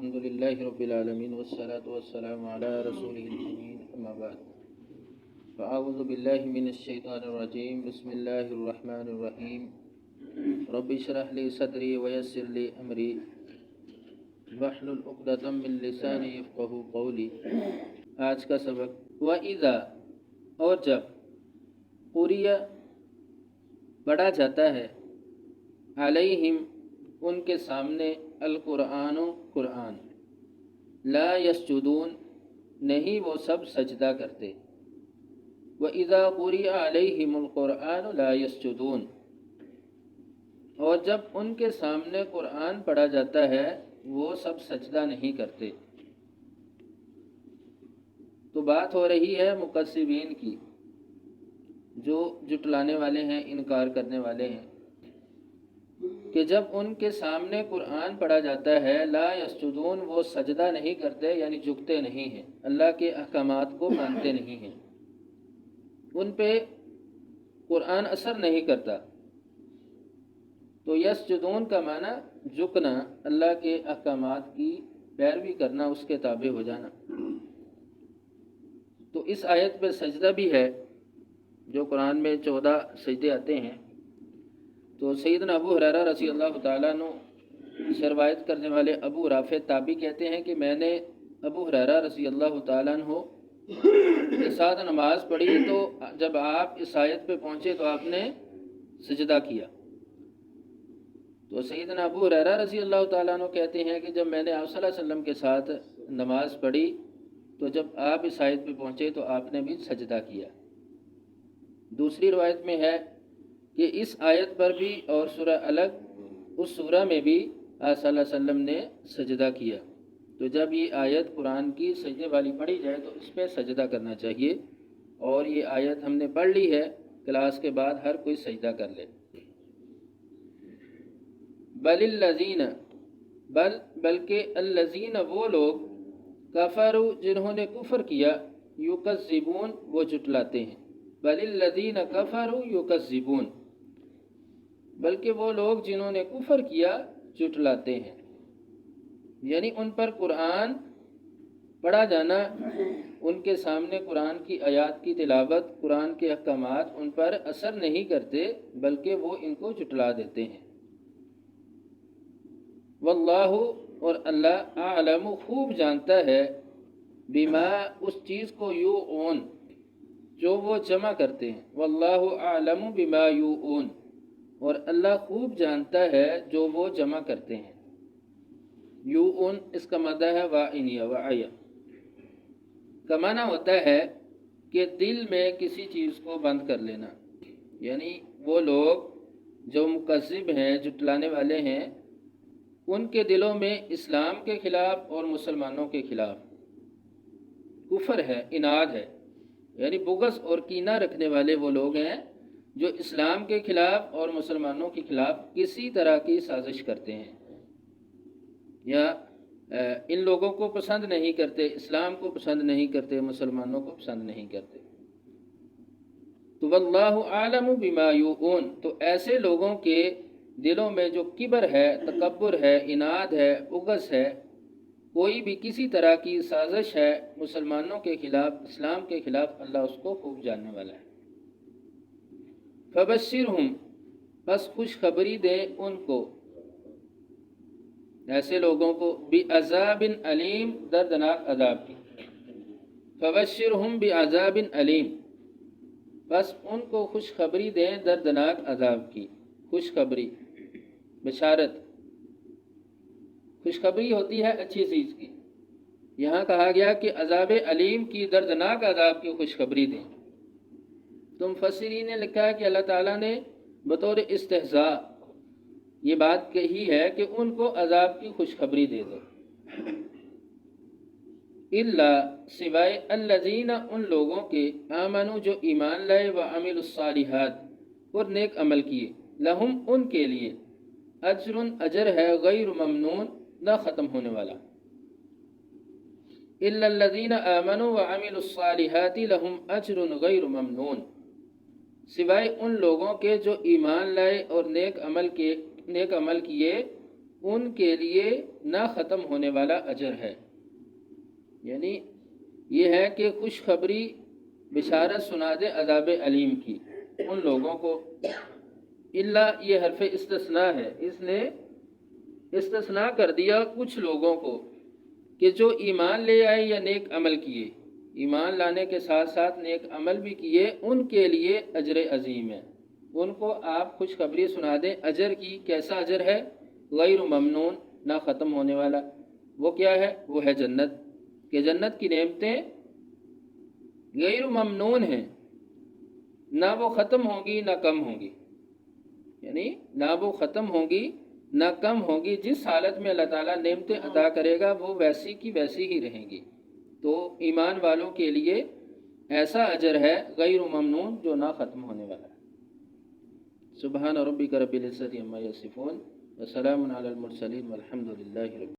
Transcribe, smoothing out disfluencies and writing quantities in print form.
الحمد لله رب العالمين والصلاة والسلام على رسوله الأمين أما بعد فأعوذ بالله من الشيطان الرجيم بسم الله الرحمن الرحيم رب اشرح لي صدري ويسر لي أمري واحلل عقدة من لساني يفقهوا قولي۔ آج کا سبق وَإِذَا، اور جب، قُرِئَ پڑھا جاتا ہے، علیہم ان کے سامنے، القرآن قرآن، لا یسجدون نہیں وہ سب سجدہ کرتے، وَإِذَا قُرِئَ عَلَيْهِمُ الْقُرْآنُ لَا يَسْجُدُونَ، اور جب ان کے سامنے قرآن پڑھا جاتا ہے وہ سب سجدہ نہیں کرتے۔ تو بات ہو رہی ہے مکذبین کی، جو جھٹلانے والے ہیں، انکار کرنے والے ہیں، کہ جب ان کے سامنے قرآن پڑھا جاتا ہے لا یسجدون، وہ سجدہ نہیں کرتے، یعنی جھکتے نہیں ہیں، اللہ کے احکامات کو مانتے نہیں ہیں، ان پہ قرآن اثر نہیں کرتا۔ تو یسجدون کا معنی جھکنا، اللہ کے احکامات کی پیروی کرنا، اس کے تابع ہو جانا۔ تو اس آیت پہ سجدہ بھی ہے، جو قرآن میں 14 سجدے آتے ہیں۔ تو سیدنا ابو ہریرہ رضی اللہ تعالیٰ عنہ سے روایت کرنے والے ابو رافع تابعی کہتے ہیں کہ میں نے ابو ہریرہ رضی اللہ تعالیٰ عنہ کے ساتھ نماز پڑھی، تو جب آپ اس آیت پہ پہنچے تو آپ نے سجدہ کیا۔ تو سیدنا ابو ہریرہ رضی اللہ تعالیٰ عنہ کہتے ہیں کہ جب میں نے آپ صلی اللہ علیہ وسلم کے ساتھ نماز پڑھی تو جب آپ اس آیت پہ پہنچے تو آپ نے بھی سجدہ کیا۔ دوسری روایت میں ہے کہ اس آیت پر بھی اور سورہ الگ، اس سورہ میں بھی آپ صلی اللہ علیہ وسلم نے سجدہ کیا۔ تو جب یہ آیت قرآن کی سجدے والی پڑھی جائے تو اس پہ سجدہ کرنا چاہیے، اور یہ آیت ہم نے پڑھ لی ہے، کلاس کے بعد ہر کوئی سجدہ کر لے۔ بلکہ الذین وہ لوگ، کفروا جنہوں نے کفر کیا، یکذبون وہ جھٹلاتے ہیں، بل الذین کفروا یکذبون بلکہ وہ لوگ جنہوں نے کفر کیا جھٹلاتے ہیں، یعنی ان پر قرآن پڑھا جانا، ان کے سامنے قرآن کی آیات کی تلاوت، قرآن کے احکامات ان پر اثر نہیں کرتے، بلکہ وہ ان کو جھٹلا دیتے ہیں۔ واللہ، اور اللہ، اعلم خوب جانتا ہے، بما اس چیز کو یوعون جو وہ جمع کرتے ہیں، واللہ اعلم بما یوعون، اور اللہ خوب جانتا ہے جو وہ جمع کرتے ہیں۔ یوعون اس کا معنی ہے وائنیہ وعیہ، کا معنی ہوتا ہے کہ دل میں کسی چیز کو بند کر لینا، یعنی وہ لوگ جو مکذب ہیں، جھٹلانے والے ہیں، ان کے دلوں میں اسلام کے خلاف اور مسلمانوں کے خلاف کفر ہے، اناد ہے، یعنی بغض اور کینہ رکھنے والے وہ لوگ ہیں جو اسلام کے خلاف اور مسلمانوں کے خلاف کسی طرح کی سازش کرتے ہیں، یا ان لوگوں کو پسند نہیں کرتے، اسلام کو پسند نہیں کرتے، مسلمانوں کو پسند نہیں کرتے۔ تو واللہ عالم بما یوعون، تو ایسے لوگوں کے دلوں میں جو کبر ہے، تکبر ہے، اناد ہے، بغض ہے، کوئی بھی کسی طرح کی سازش ہے مسلمانوں کے خلاف، اسلام کے خلاف، اللہ اس کو خوب جاننے والا ہے۔ فبشرہم، بس خوشخبری دیں ان کو، ایسے لوگوں کو، بعذاب علیم، دردناک عذاب کی۔ فبشرہم بعذاب علیم، بس ان کو خوشخبری دیں دردناک عذاب کی۔ خوشخبری، بشارت، خوشخبری ہوتی ہے اچھی چیز کی، یہاں کہا گیا کہ عذاب علیم کی، دردناک عذاب کی خوشخبری دیں۔ تو مفسرین نے لکھا ہے کہ اللہ تعالیٰ نے بطور استہزاء یہ بات کہی ہے کہ ان کو عذاب کی خوشخبری دے دو، الا سوائے الذین ان لوگوں کے، آمنوا جو ایمان لائے، وعملوا الصالحات اور نیک عمل کیے، لہم ان کے لیے، اجر اجر ہے، غیر ممنون نہ ختم ہونے والا، الا الذین آمنوا وعملوا الصالحات لہم اجر غیر ممنون، سوائے ان لوگوں کے جو ایمان لائے اور نیک عمل کیے، ان کے لیے نہ ختم ہونے والا اجر ہے۔ یعنی یہ ہے کہ خوشخبری بشارت سنا دے عذاب علیم کی ان لوگوں کو، اللہ یہ حرف استثناء ہے، اس نے استثناء کر دیا کچھ لوگوں کو کہ جو ایمان لے آئے یا نیک عمل کیے، ایمان لانے کے ساتھ ساتھ نیک عمل بھی کیے، ان کے لیے اجر عظیم ہے۔ ان کو آپ خوشخبری سنا دیں اجر کی۔ کیسا اجر ہے؟ غیر ممنون، نہ ختم ہونے والا۔ وہ کیا ہے؟ وہ ہے جنت، کہ جنت کی نعمتیں غیر ممنون ہیں، نہ وہ ختم ہوں گی نہ کم ہوں گی، یعنی نہ وہ ختم ہوں گی نہ کم ہوں گی۔ جس حالت میں اللہ تعالیٰ نعمتیں عطا کرے گا وہ ویسی کی ویسی ہی رہیں گی۔ تو ایمان والوں کے لیے ایسا اجر ہے غیر ممنون جو نہ ختم ہونے والا ہے۔ سبحان ربک رب العزت عما یصفون وسلام علی المرسلین والحمد للہ رب